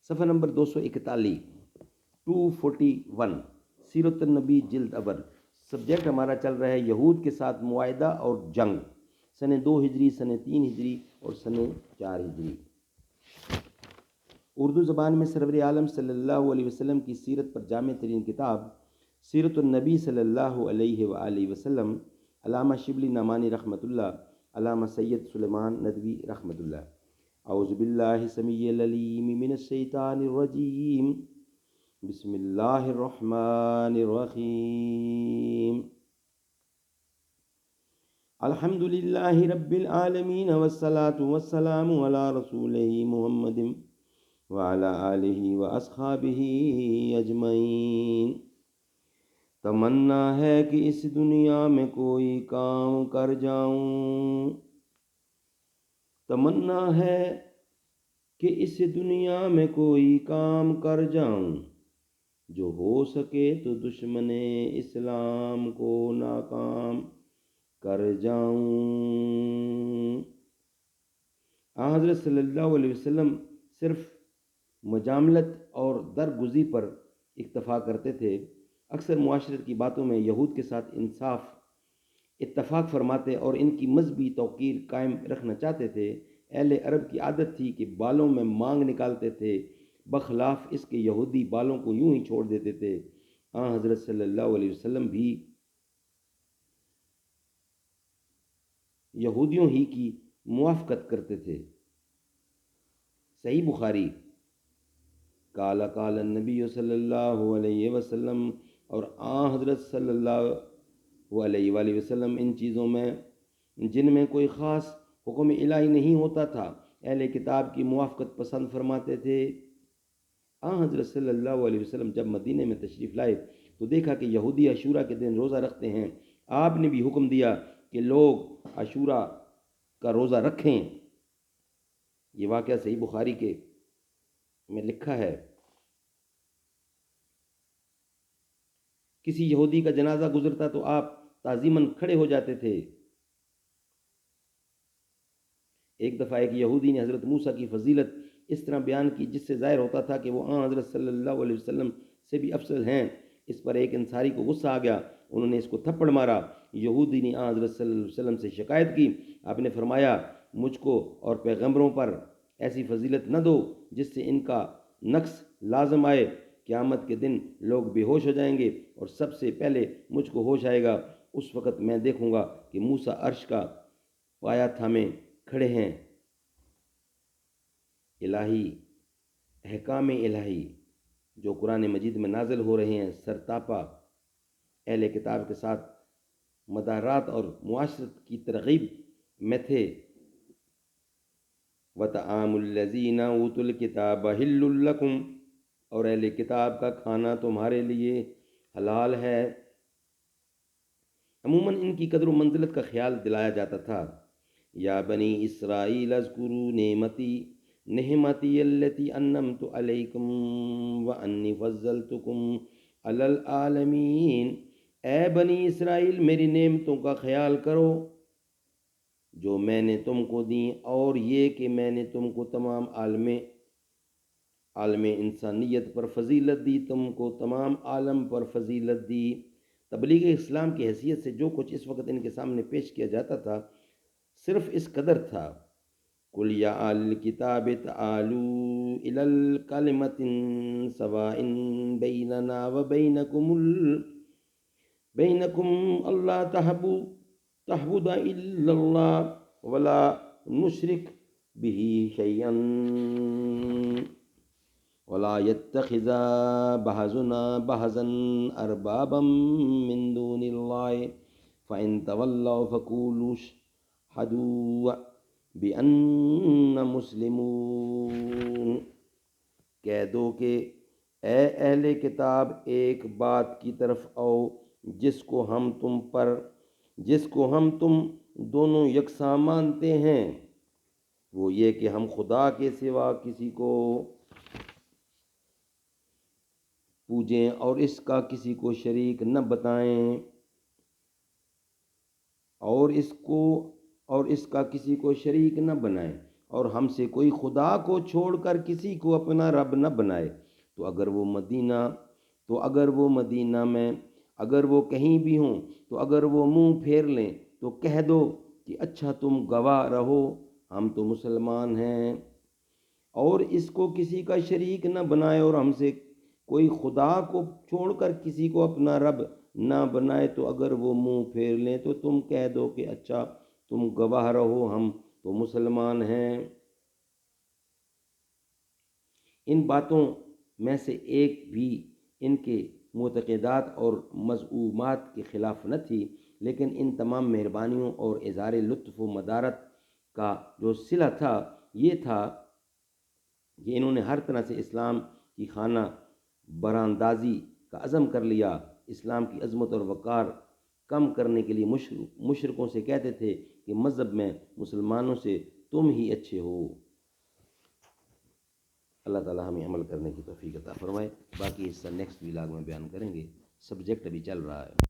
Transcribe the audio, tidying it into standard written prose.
صفحہ نمبر 241، 241، سیرت النبی جلد اول۔ سبجیکٹ ہمارا چل رہا ہے یہود کے ساتھ معاہدہ اور جنگ، سن 2 ہجری، سن 3 ہجری اور سن 4 ہجری۔ اردو زبان میں سرور عالم صلی اللہ علیہ وسلم کی سیرت پر جامع ترین کتاب سیرت النبی صلی اللہ علیہ وآلہ وسلم، علامہ شبلی نعمانی رحمۃ اللہ، علامہ سید سلیمان ندوی رحمۃ اللہ۔ اعوذ باللہ السمیع العلیم من الشیطان الرجیم، بسم اللہ الرحمن الرحیم۔ الحمد للہ رب العالمین والصلاة والسلام علی رسولہ محمد وعلی آلہ واصحابہ اجمعین۔ تمنا ہے کہ اس دنیا میں کوئی کام کر جاؤں، تمنا ہے کہ اس دنیا میں کوئی کام کر جاؤں، جو ہو سکے تو دشمن اسلام کو ناکام کر جاؤں۔ حضرت صلی اللہ علیہ وسلم صرف مجاملت اور درگزی پر اکتفا کرتے تھے۔ اکثر معاشرت کی باتوں میں یہود کے ساتھ انصاف اتفاق فرماتے اور ان کی مذہبی توقیر قائم رکھنا چاہتے تھے۔ اہل عرب کی عادت تھی کہ بالوں میں مانگ نکالتے تھے، بخلاف اس کے یہودی بالوں کو یوں ہی چھوڑ دیتے تھے۔ حضرت صلی اللہ علیہ وسلم بھی یہودیوں ہی کی موافقت کرتے تھے۔ صحیح بخاری، قال قال النبی صلی اللہ علیہ وسلم، اور حضرت صلی اللہ علیہ وآلہ وسلم ان چیزوں میں جن میں کوئی خاص حکم الہی نہیں ہوتا تھا اہل کتاب کی موافقت پسند فرماتے تھے۔ حضرت صلی اللہ علیہ وسلم جب مدینہ میں تشریف لائے تو دیکھا کہ یہودی عاشورہ کے دن روزہ رکھتے ہیں۔ آپ نے بھی حکم دیا کہ لوگ عاشورہ کا روزہ رکھیں۔ یہ واقعہ صحیح بخاری کے میں لکھا ہے۔ کسی یہودی کا جنازہ گزرتا تو آپ تعظیماً کھڑے ہو جاتے تھے۔ ایک دفعہ ایک یہودی نے حضرت موسیٰ کی فضیلت اس طرح بیان کی جس سے ظاہر ہوتا تھا کہ وہ حضرت صلی اللہ علیہ وسلم سے بھی افضل ہیں۔ اس پر ایک انصاری کو غصہ آ گیا، انہوں نے اس کو تھپڑ مارا۔ یہودی نے حضرت صلی اللہ علیہ وسلم سے شکایت کی۔ آپ نے فرمایا، مجھ کو اور پیغمبروں پر ایسی فضیلت نہ دو جس سے ان کا نقص لازم آئے۔ قیامت کے دن لوگ بے ہوش ہو جائیں گے اور سب سے پہلے مجھ کو ہوش آئے گا۔ اس وقت میں دیکھوں گا کہ موسیٰ عرش کا پایا تھامے کھڑے ہیں۔ الہی احکام الہی جو قرآن مجید میں نازل ہو رہے ہیں سرتاپا اہل کتاب کے ساتھ مدارات اور معاشرت کی ترغیب میں تھے۔ وَطَعَامُ الَّذِينَ أُوتُوا الْكِتَابَ حِلٌّ لَكُمْ، اور اہل کتاب کا کھانا تمہارے لیے حلال ہے۔ عموماً ان کی قدر و منزلت کا خیال دلایا جاتا تھا۔ یا بنی اسرائیل اذکروا نعمتی التی انعمت علیکم وانی فضلتکم علی العالمین۔ اے بنی اسرائیل، میری نعمتوں کا خیال کرو جو میں نے تم کو دیں، اور یہ کہ میں نے تم کو تمام عالم انسانیت پر فضیلت دی، تم کو تمام عالم پر فضیلت دی۔ تبلیغ اسلام کی حیثیت سے جو کچھ اس وقت ان کے سامنے پیش کیا جاتا تھا صرف اس قدر تھا، قُلْ يَا أَهْلَ الْكِتَابِ تَعَالُوا إِلَى الْكَلِمَةٍ سَوَاءٍ بَيْنَنَا وَبَيْنَكُمْ أَلَّا تَعْبُدَ إِلَّا اللَّهَ وَلَا نُشْرِكَ بِهِ شَيْئًا وَلَا يَتَّخِذَ بَعْضُنَا بَعْضًا أَرْبَابًا مِّن دُونِ اللَّهِ فَإِن تَوَلَّوْا فَقُولُوا اشْهَدُوا بِأَنَّا مُسْلِمُونَ۔ کہہ دو کہ اے اہل کتاب، ایک بات کی طرف آؤ جس کو ہم تم دونوں یکساں مانتے ہیں، وہ یہ کہ ہم خدا کے سوا کسی کو پوجیں اور اس کا کسی کو شریک نہ بتائیں، اور اس کا کسی کو شریک نہ بنائیں، اور ہم سے کوئی خدا کو چھوڑ کر کسی کو اپنا رب نہ بنائے، تو اگر وہ مدینہ میں اگر وہ کہیں بھی ہوں تو اگر وہ منہ پھیر لیں تو کہہ دو کہ اچھا تم گواہ رہو، ہم تو مسلمان ہیں، اور اس کو کسی کا شریک نہ بنائے، اور ہم سے کوئی خدا کو چھوڑ کر کسی کو اپنا رب نہ بنائے، تو اگر وہ منہ پھیر لیں تو تم کہہ دو کہ اچھا تم گواہ رہو، ہم تو مسلمان ہیں۔ ان باتوں میں سے ایک بھی ان کے معتقدات اور مذمومات کے خلاف نہ تھی، لیکن ان تمام مہربانیوں اور اظہار لطف و مدارت کا جو صلہ تھا یہ تھا کہ انہوں نے ہر طرح سے اسلام کی خانہ براندازی کا عزم کر لیا۔ اسلام کی عظمت اور وقار کم کرنے کے لیے مشرکوں سے کہتے تھے کہ مذہب میں مسلمانوں سے تم ہی اچھے ہو۔ اللہ تعالی ہمیں عمل کرنے کی توفیق عطا فرمائے۔ باقی حصہ نیکسٹ ولاگ میں بیان کریں گے، سبجیکٹ ابھی چل رہا ہے۔